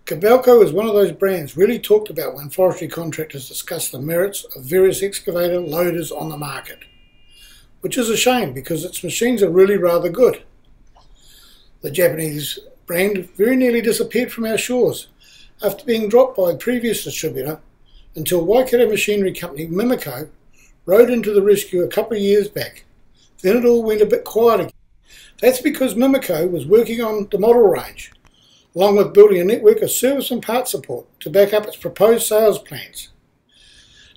Kobelco is one of those brands really talked about when forestry contractors discuss the merits of various excavator loaders on the market, which is a shame because its machines are really rather good. The Japanese brand very nearly disappeared from our shores after being dropped by a previous distributor until Waikato machinery company Mimico rode into the rescue a couple of years back. Then it all went a bit quiet again. That's because Mimico was working on the model range, along with building a network of service and part support to back up its proposed sales plans.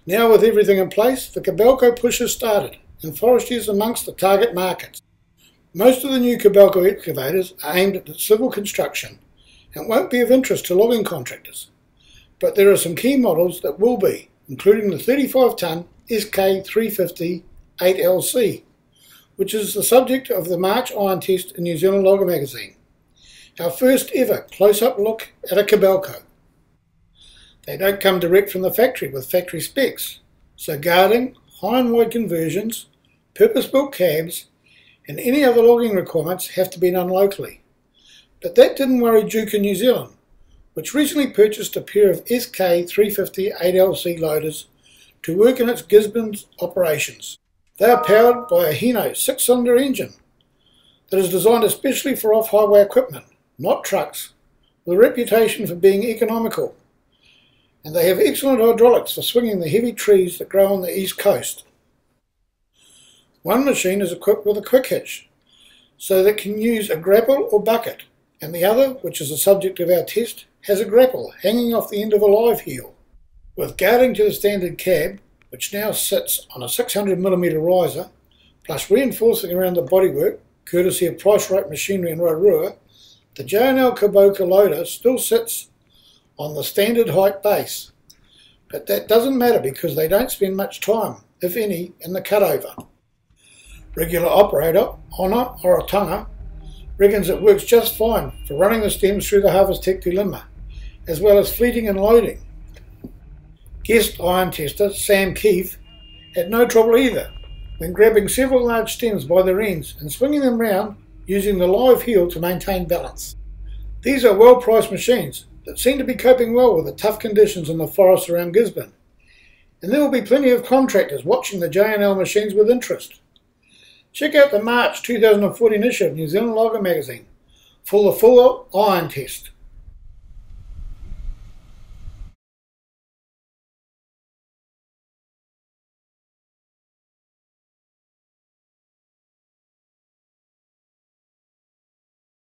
Now with everything in place, the Kobelco push has started, and forestry is amongst the target markets. Most of the new Kobelco excavators are aimed at civil construction and won't be of interest to logging contractors. But there are some key models that will be, including the 35-ton SK350 8LC, which is the subject of the March iron test in New Zealand Logger magazine. Our first ever close-up look at a Kobelco. They don't come direct from the factory with factory specs, so guarding, high and wide conversions, purpose-built cabs, and any other logging requirements have to be done locally. But that didn't worry Duke in New Zealand, which recently purchased a pair of SK350 8LC loaders to work in its Gisborne operations. They are powered by a Hino 6-cylinder engine that is designed especially for off-highway equipment, not trucks, with a reputation for being economical. And they have excellent hydraulics for swinging the heavy trees that grow on the east coast. One machine is equipped with a quick hitch, so that it can use a grapple or bucket, and the other, which is the subject of our test, has a grapple hanging off the end of a live heel. With guarding to the standard cab, which now sits on a 600mm riser, plus reinforcing around the bodywork, courtesy of Price Right Machinery in Rotorua, the J&L Kobelco loader still sits on the standard height base. But that doesn't matter because they don't spend much time, if any, in the cutover. Regular operator, Honor or Otanga, reckons it works just fine for running the stems through the Harvest Tech dilemma, as well as fleeting and loading. Guest iron tester Sam Keefe had no trouble either when grabbing several large stems by their ends and swinging them round using the live heel to maintain balance. These are well-priced machines that seem to be coping well with the tough conditions in the forests around Gisborne, and there will be plenty of contractors watching the J&L machines with interest. Check out the March 2014 issue of New Zealand Logger magazine for the full iron test.